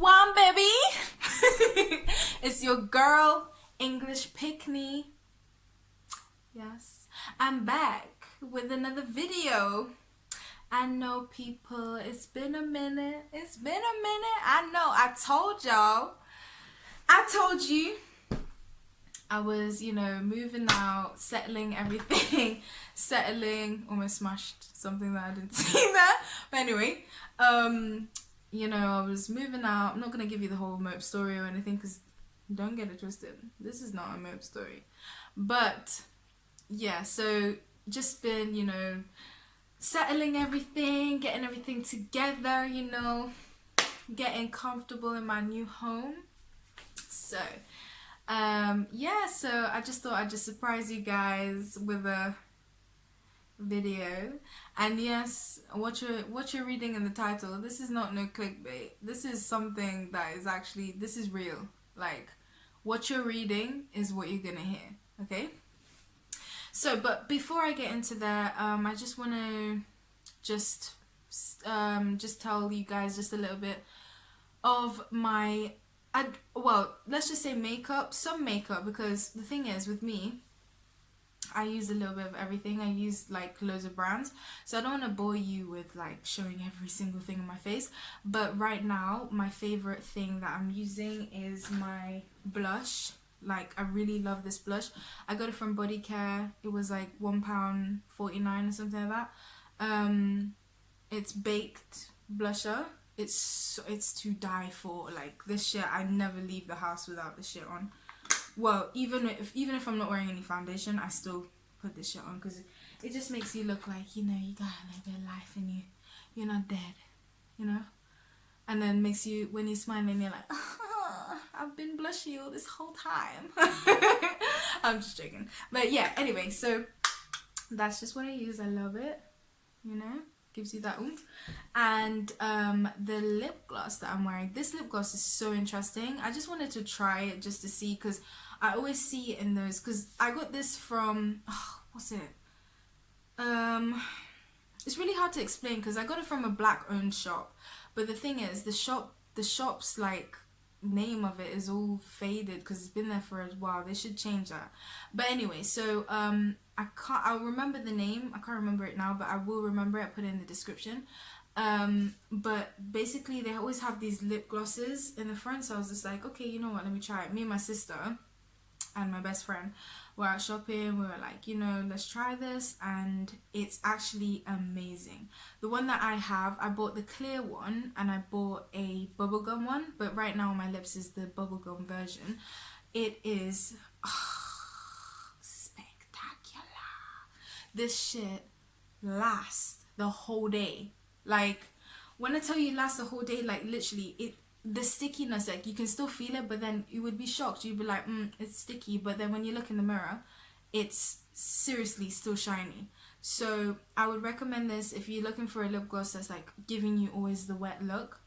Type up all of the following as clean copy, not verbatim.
One baby. It's your girl, English Pickney. Yes, I'm back with another video. I know, people, it's been a minute. I know, I told y'all. I told you. I was, moving out, settling everything, almost smashed something that I didn't see there. But anyway, I was moving out. I'm not going to give you the whole mope story or anything because don't get it twisted. This is not a mope story. But, yeah, so just been, settling everything, getting everything together, getting comfortable in my new home. So, so I just thought I'd just surprise you guys with a video. And yes, what you're reading in the title, this is not no clickbait. This is something that is actually, this is real. Like, what you're reading is what you're gonna hear, okay? So, but before I get into that, I just want to just tell you guys just a little bit of my, let's just say some makeup, because the thing is with me, I use a little bit of everything. I use like loads of brands, so I don't want to bore you with like showing every single thing on my face. But right now, my favorite thing that I'm using is my blush. Like, I really love this blush. I got it from Body Care. It was like £1.49 or something like that. It's baked blusher. It's to die for. Like, this shit, I never leave the house without this shit on. Well, even if I'm not wearing any foundation, I still put this shit on because it just makes you look like, you got a little bit of life in you're not dead, and then makes you, when you're smiling, you're like, oh, I've been blushing all this whole time. I'm just joking, but yeah, anyway, so that's just what I use. I love it, gives you that oomph. And the lip gloss that I'm wearing, this lip gloss is so interesting. I just wanted to try it just to see, because I always see it in those, because I got this from, what's it, it's really hard to explain because I got it from a black owned shop, but the thing is, the shop's like name of it is all faded because it's been there for a while. They should change that. But anyway, so I'll remember the name. I can't remember it now, but I will remember it. I put it in the description. But basically they always have these lip glosses in the front, so I was just like, okay, you know what, let me try it. Me and my sister and my best friend were out shopping. We were like, let's try this, and it's actually amazing. The one that I have, I bought the clear one and I bought a bubblegum one, but right now on my lips is the bubblegum version. It is spectacular. This shit lasts the whole day. Like, when I tell you it lasts the whole day, like literally, the stickiness, like you can still feel it, but then you would be shocked. You'd be like, it's sticky, but then when you look in the mirror, it's seriously still shiny. So I would recommend this if you're looking for a lip gloss that's like giving you always the wet look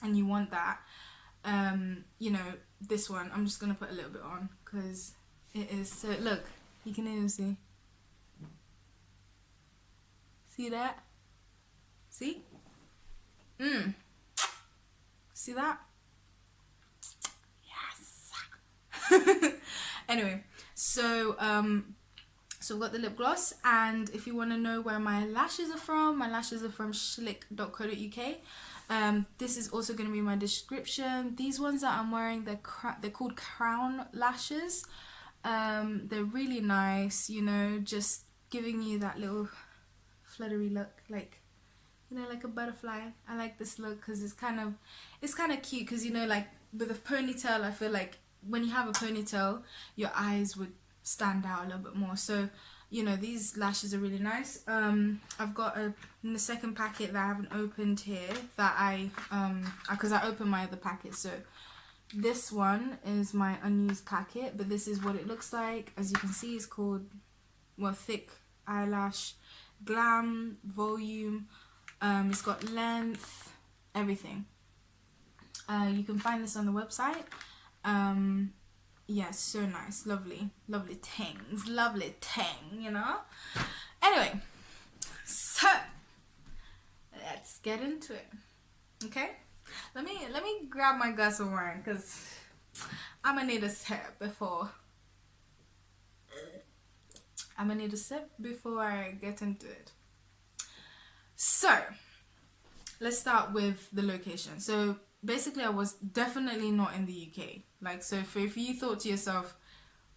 and you want that. This one, I'm just gonna put a little bit on because it is so, look, you can even see that, see see that? Yes. Anyway, so we've got the lip gloss, and if you want to know where my lashes are from schlick.co.uk. This is also going to be in my description. These ones that I'm wearing, they're called Crown lashes. They're really nice, just giving you that little fluttery look, like like a butterfly. I like this look because it's kind of cute, because like with a ponytail, I feel like when you have a ponytail, your eyes would stand out a little bit more. So these lashes are really nice. I've got in the second packet that I haven't opened here, that because I opened my other packet, so this one is my unused packet, but this is what it looks like. As you can see, it's called, Thick Eyelash Glam Volume. It's got length, everything. You can find this on the website. Yeah, so nice, lovely things, Anyway, so let's get into it, okay? Let me grab my glass of wine because I'm gonna need a sip before. I get into it. So let's start with the location. So basically, I was definitely not in the UK. Like, so if you thought to yourself,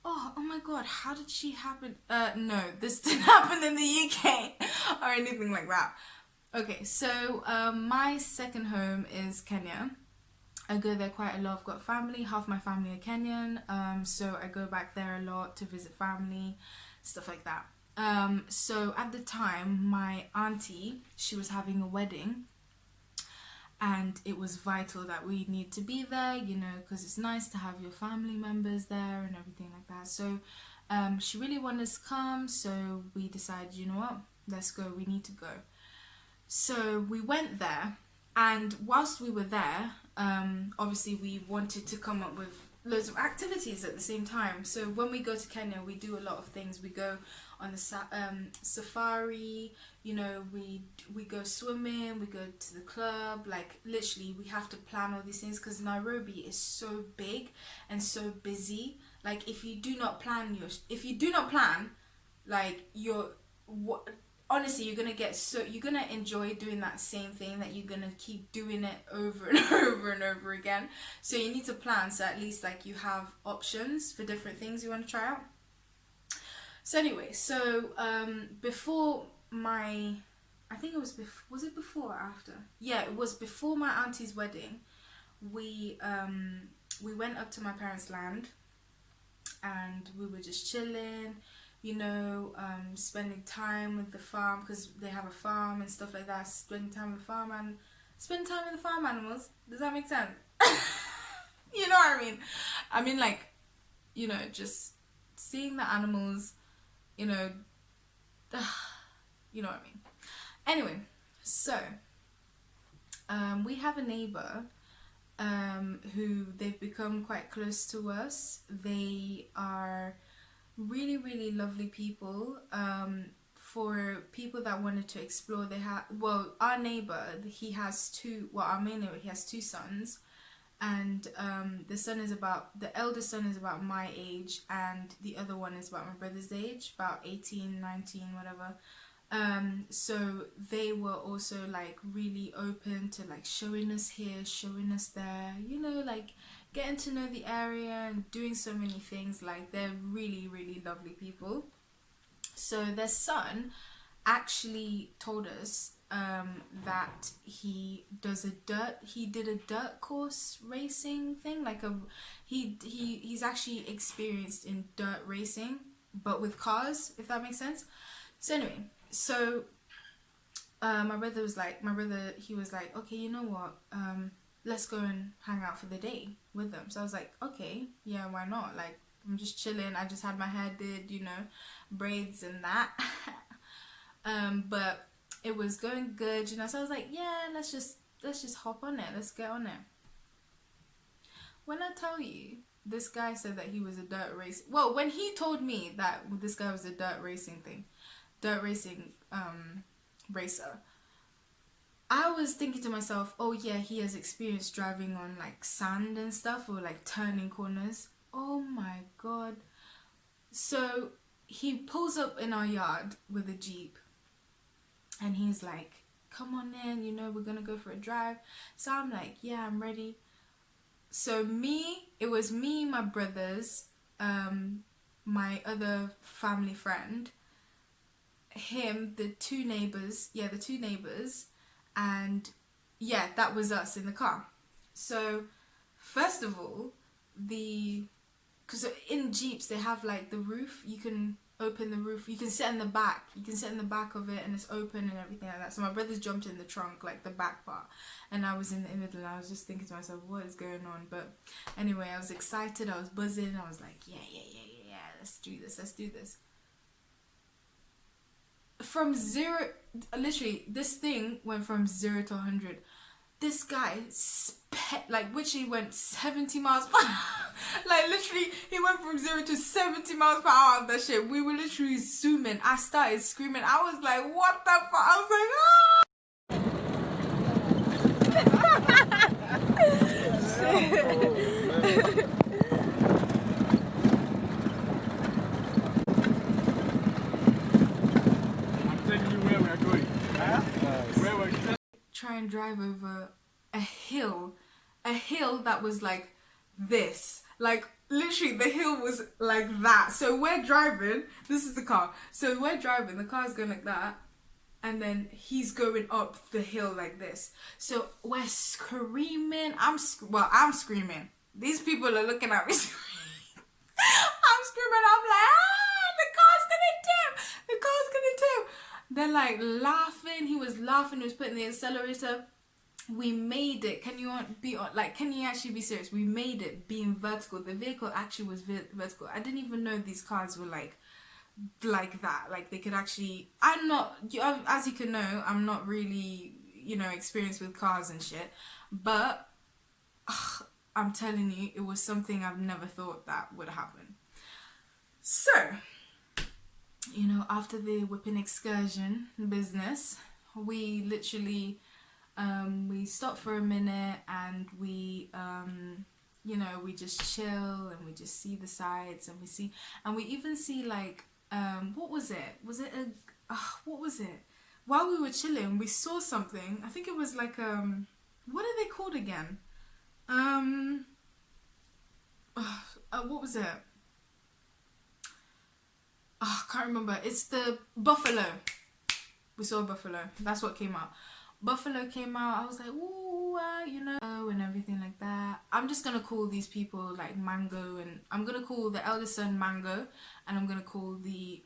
oh my god, how did she happen? No, this didn't happen in the UK or anything like that. Okay, so my second home is Kenya. I go there quite a lot. I've got family, half my family are Kenyan, so I go back there a lot to visit family, stuff like that. So at the time, my auntie, she was having a wedding, and it was vital that we need to be there, you know, because it's nice to have your family members there and everything like that. So she really wanted us to come, so we decided, you know what, let's go, we need to go. So we went there, and whilst we were there, obviously we wanted to come up with loads of activities at the same time. So when we go to Kenya, we do a lot of things. We go on the safari, you know, we go swimming, we go to the club. Like, literally, we have to plan all these things because Nairobi is so big and so busy. Like, if you do not plan, like, honestly, you're gonna enjoy doing that same thing, that you're gonna keep doing it over and over and over again. So you need to plan, so at least like you have options for different things you want to try out. So anyway, so before my, I think it was was it before or after? Yeah, it was before my auntie's wedding. We went up to my parents' land, and we were just chilling, you know, spending time with the farm, because they have a farm and stuff like that. Spending time with the farm and spending time with the farm animals. Does that make sense? You know what I mean? I mean, like, you know, just seeing the animals, you know, you know what I mean. Anyway, so we have a neighbor who they've become quite close to us. They are really, really lovely people. For people that wanted to explore, they have, well, our neighbor, he has our main neighbor, he has two sons, and the eldest son is about my age, and the other one is about my brother's age, about 18, 19, whatever. So they were also like really open to like showing us here, showing us there, you know, like getting to know the area and doing so many things. Like, they're really, really lovely people. So their son actually told us that he did a dirt course racing thing, like he's actually experienced in dirt racing, but with cars, if that makes sense. So anyway, so my brother, he was like, okay, you know what, let's go and hang out for the day with them. So I was like, okay, yeah, why not? Like, I'm just chilling. I just had my hair did, you know, braids and that. But it was going good, you know. So I was like, yeah, let's just hop on it. Let's get on it. When I tell you, this guy said that he was a dirt race. Well, when he told me that this guy was a dirt racing racer, I was thinking to myself, oh yeah, he has experience driving on like sand and stuff, or like turning corners. Oh my god. So he pulls up in our yard with a Jeep, and he's like, come on in, you know, we're gonna go for a drive. So I'm like, yeah, I'm ready. So it was me, my brothers, my other family friend, him, the two neighbors, and yeah, that was us in the car. So first of all, because in Jeeps they have like the roof, you can open the roof, you can sit in the back of it, and it's open and everything like that. So my brothers jumped in the trunk, like the back part, and I was in the middle, and I was just thinking to myself, what is going on? But anyway, I was excited, I was buzzing, I was like, yeah, let's do this. From zero, literally, this thing went from 0 to 100. This guy literally went 70 miles per hour. Like, literally, he went from 0 to 70 miles per hour on that shit. We were literally zooming. I started screaming. I was like, what the fuck? I was like, ah! and drive over a hill that was like this, like literally the hill was like that. So we're driving, this is the car, so we're driving, the car's going like that, and then he's going up the hill like this. So we're screaming. I'm screaming. These people are looking at me. I'm screaming. I'm like, the car's gonna tip. The car's gonna tip. They're like laughing. He was laughing. He was putting the accelerator. We made it. Can you actually be serious? We made it being vertical. The vehicle actually was vertical. I didn't even know these cars were like that, like they could actually, I'm not, as you can know, I'm not really, experienced with cars and shit, but I'm telling you, it was something I've never thought that would happen. So, after the whipping excursion business, we literally we stopped for a minute, and we we just chill, and we just see the sights, and we even see like what was it? What was it? While we were chilling, we saw something. I think it was like what are they called again? What was it? I can't remember. It's the buffalo. We saw a buffalo. That's what came out. Buffalo came out. I was like, ooh, and everything like that. I'm just gonna call these people like Mango, and I'm gonna call the eldest son Mango, and I'm gonna call the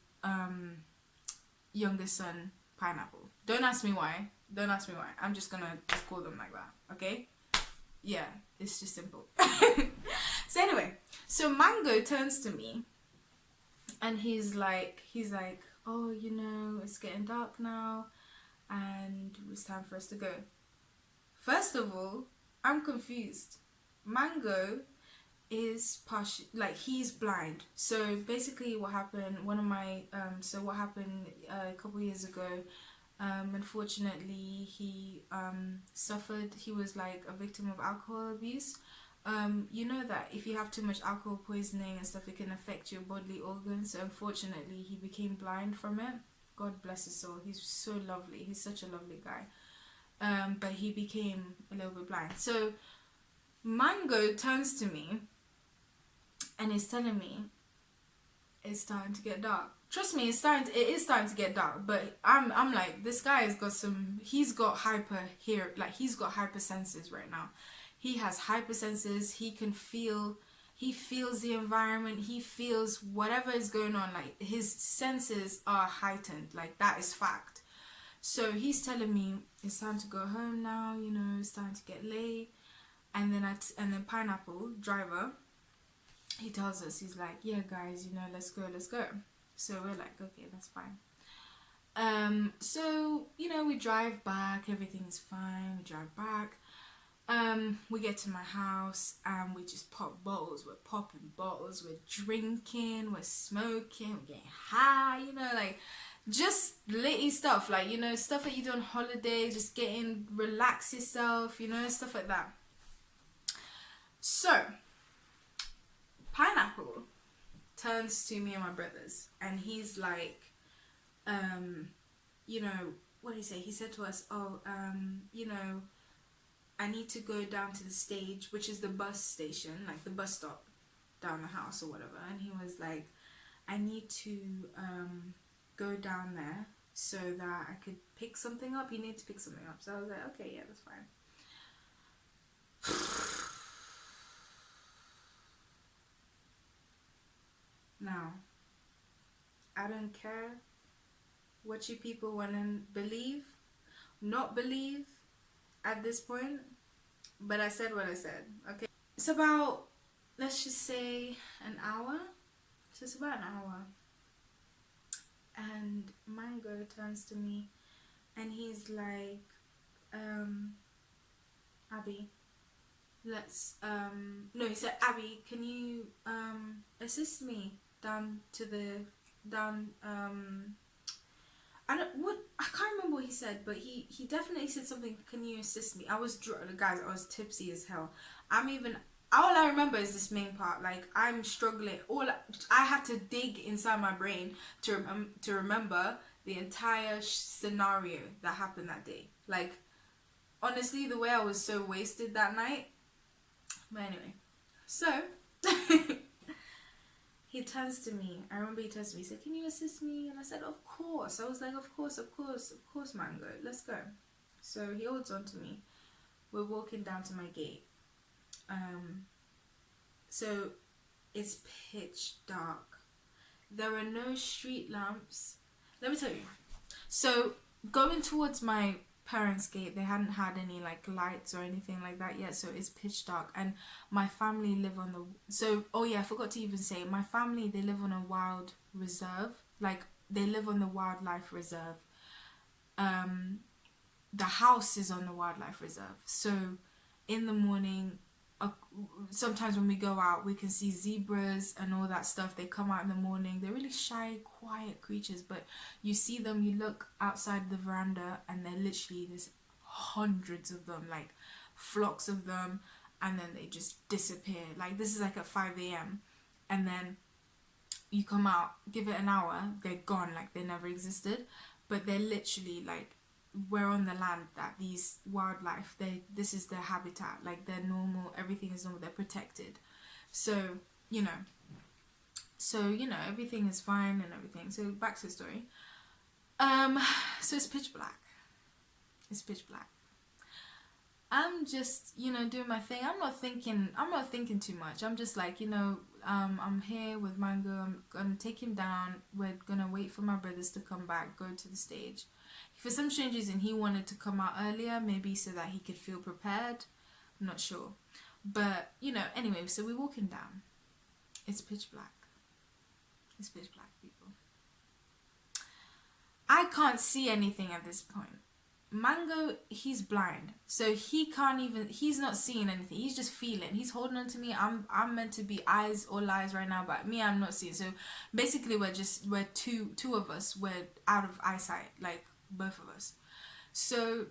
youngest son Pineapple. Don't ask me why. I'm just gonna call them like that. Okay? Yeah, it's just simple. So anyway, so Mango turns to me, and he's like, oh, it's getting dark now, and it's time for us to go. First of all, I'm confused. Mango is he's blind. So basically what happened, what happened a couple years ago, unfortunately he suffered, he was like a victim of alcohol abuse. You know that if you have too much alcohol poisoning and stuff, it can affect your bodily organs. So unfortunately he became blind from it. God bless his soul. He's so lovely. He's such a lovely guy. But he became a little bit blind. So Mango turns to me and is telling me it's starting to get dark. Trust me, it is starting to get dark. But I'm like, this guy has got he's got he's got hyper senses right now. He has hyper senses. He feels the environment. He feels whatever is going on. Like, his senses are heightened. Like, that is fact. So he's telling me it's time to go home now. It's time to get late. And then Pineapple driver, he tells us, he's like, yeah guys, let's go. So we're like, okay, that's fine. So we drive back. Everything's fine. We drive back. We get to my house, and we just pop bottles. We're popping bottles. We're drinking. We're smoking. We're getting high. Like, just litty stuff. Like, stuff that you do on holiday. Just relax yourself. Stuff like that. So Pineapple turns to me and my brothers, and he's like, what did he say? He said to us, oh, I need to go down to the stage, which is the bus station, like the bus stop down the house or whatever. And he was like, I need to go down there so that I could pick something up. You need to pick something up. So I was like, okay, yeah, that's fine. Now, I don't care what you people want to believe, not believe at this point, but I said what I said, okay? It's about, let's just say, an hour. So it's about an hour. And Mango turns to me, and he's like, Abby, let's, no, he said, Abby, can you assist me down to the, I can't remember what he said, but he definitely said something, can you assist me? I was tipsy as hell. All I remember is this main part. Like, I'm struggling. I had to dig inside my brain to remember the entire scenario that happened that day. Like, honestly, the way I was so wasted that night. But anyway, so he turns to me. I remember he turns to me. He said, "Can you assist me?" And I said, "Of course." I was like, "Of course, of course, of course, Mango. Let's go." So he holds on to me. We're walking down to my gate. So it's pitch dark. There are no street lamps. Let me tell you. So going towards my parents' gate, they hadn't had any like lights or anything like that yet, so it's pitch dark. And my family live on the oh yeah, I forgot to even say, my family, they live on a wild reserve. Like, they live on the wildlife reserve. The house is on the wildlife reserve. So in the morning, sometimes when we go out, we can see zebras and all that stuff. They come out in the morning. They're really shy, quiet creatures, but you see them, you look outside the veranda, and they're literally, there's hundreds of them, like flocks of them, and then they just disappear. Like, this is like at 5 a.m. and then you come out, give it an hour, they're gone, like they never existed. But they're literally like, we're on the land that these wildlife, this is their habitat, like they're normal, everything is normal, they're protected. So you know everything is fine and everything. So back to the story. So it's pitch black. I'm just doing my thing. I'm not thinking too much. I'm just like, I'm here with Mango. I'm gonna take him down. We're gonna wait for my brothers to come back, go to the stage. For some strange reason, he wanted to come out earlier, maybe so that he could feel prepared. I'm not sure. But, anyway, so we're walking down. It's pitch black. It's pitch black, people. I can't see anything at this point. Mango, he's blind. So he's not seeing anything. He's just feeling. He's holding on to me. I'm meant to be eyes or lies right now, but me, I'm not seeing. So basically we're two of us. We're out of eyesight, like both of us. So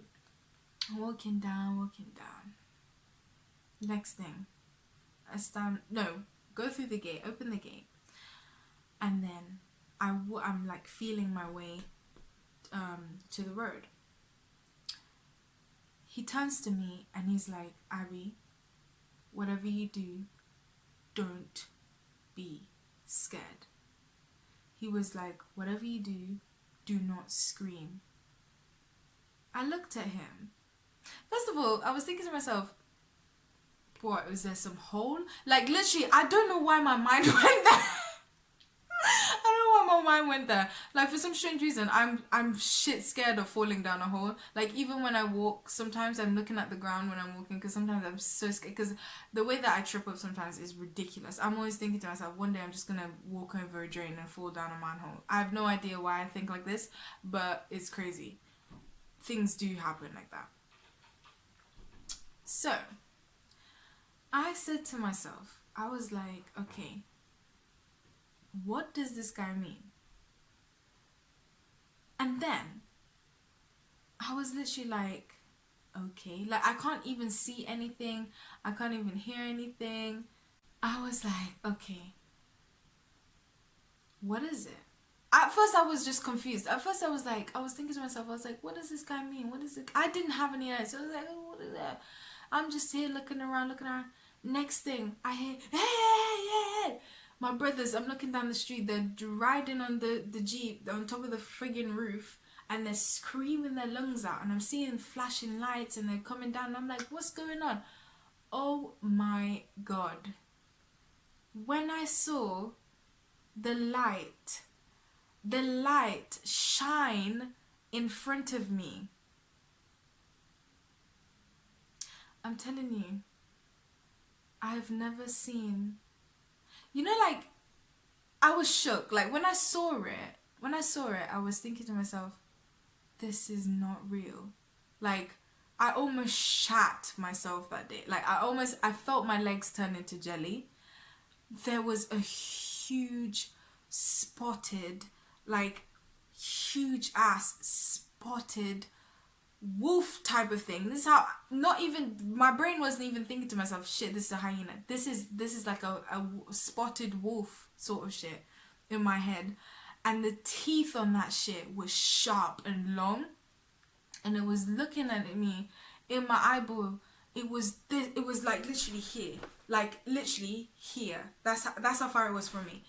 walking down. Next thing, go through the gate, open the gate, and then I'm like feeling my way to the road. He turns to me and he's like, "Abby, whatever you do, don't be scared." He was like, "Whatever you do not scream." I looked at him. First of all, I was thinking to myself, what, was there some hole? Like, literally, I don't know why my mind went there. I don't know why my mind went there. Like, for some strange reason, I'm shit scared of falling down a hole. Like, even when I walk, sometimes I'm looking at the ground when I'm walking, because sometimes I'm so scared, because the way that I trip up sometimes is ridiculous. I'm always thinking to myself, one day I'm just gonna walk over a drain and fall down a manhole. I have no idea why I think like this, but it's crazy. Things do happen like that. So I said to myself, I was like, okay, what does this guy mean? And then I was literally like, okay, like I can't even see anything, I can't even hear anything. I was like, okay, what is it? At first I was just confused. At first I was thinking to myself, I was like, what does this guy mean? What is it? I didn't have any idea. So I was like, oh, what is that? I'm just here looking around. Next thing, I hear, hey. My brothers, I'm looking down the street, they're riding on the Jeep on top of the friggin' roof, and they're screaming their lungs out, and I'm seeing flashing lights, and they're coming down, and I'm like, what's going on? Oh my God. When I saw the light shine in front of me, I'm telling you, I've never seen, like, I was shook. Like, when I saw it, I was thinking to myself, this is not real. Like, I almost shat myself that day. Like, I felt my legs turn into jelly. There was a huge spotted, like, huge ass spotted wolf type of thing. This is how, not even, my brain wasn't even thinking to myself, shit, this is a hyena. This is like a spotted wolf sort of shit in my head. And the teeth on that shit was sharp and long, and it was looking at me in my eyeball. It was this. It was like literally here, like literally here. That's how far it was from me.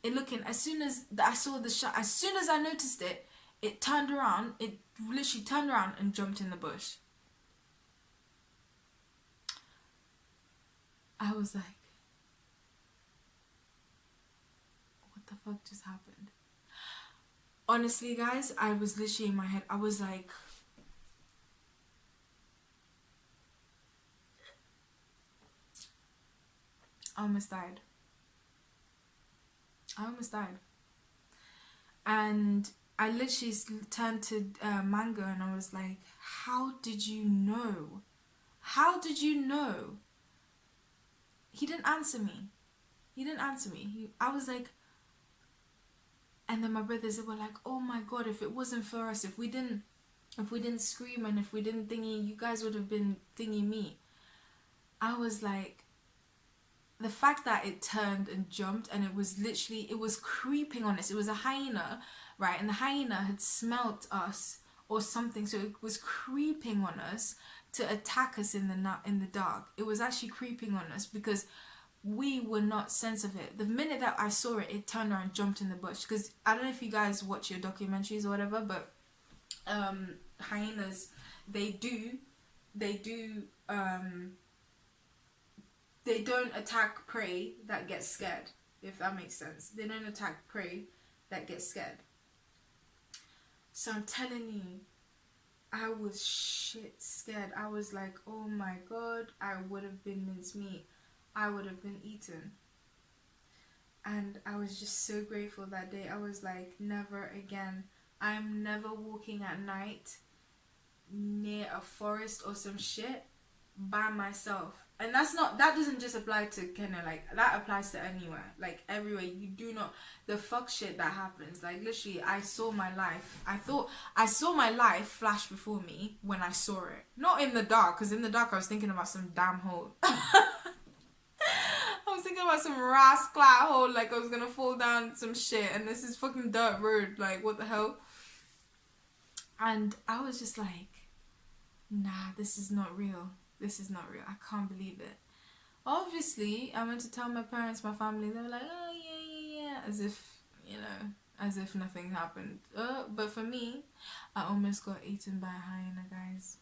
It looking, as soon as I saw the shot, as soon as I noticed it, it turned around. It literally turned around and jumped in the bush. I was like, what the fuck just happened? Honestly, guys, I was literally in my head. I was like, I almost died. I almost died. And I literally turned to Mango and I was like, how did you know? How did you know? He didn't answer me. He didn't answer me. I was like, and then my brothers were like, oh my god, if it wasn't for us, if we didn't scream and if we didn't thingy, you guys would have been thingy me. I was like, the fact that it turned and jumped and it was literally, it was creeping on us. It was a hyena, right? And the hyena had smelt us or something, so it was creeping on us to attack us in the dark. It was actually creeping on us because we were not sense of it. The minute that I saw it, it turned around and jumped in the bush. Because I don't know if you guys watch your documentaries or whatever, but hyenas, they don't attack prey that gets scared, if that makes sense. They don't attack prey that gets scared. So I'm telling you, I was shit scared. I was like, oh my god, I would have been mincemeat. I would have been eaten. And I was just so grateful that day. I was like, never again. I'm never walking at night near a forest or some shit by myself. And that doesn't just apply to Kenya, like that applies to anywhere, like everywhere. You do not, the fuck shit that happens, like literally I saw my life, I saw my life flash before me when I saw it, not in the dark, because in the dark I was thinking about some damn hole. I was thinking about some rascal hole, like I was gonna fall down some shit, and this is fucking dirt road, like what the hell. And I was just like, nah, this is not real. This is not real. I can't believe it. Obviously, I went to tell my parents, my family. They were like, oh, yeah. As if, as if nothing happened. But for me, I almost got eaten by a hyena, guys.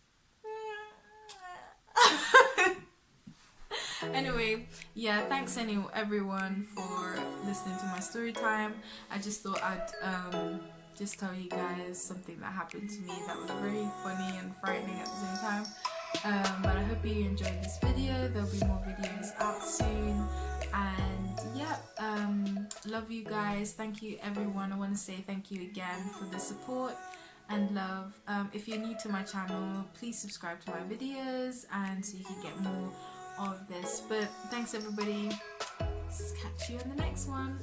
Anyway, yeah, thanks everyone for listening to my story time. I just thought I'd just tell you guys something that happened to me that was very funny and frightening at the same time. But I hope you enjoyed this video. There'll be more videos out soon. And yeah, love you guys. Thank you everyone. I want to say thank you again for the support and love. If you're new to my channel, please subscribe to my videos and so you can get more of this. But thanks everybody. Catch you in the next one.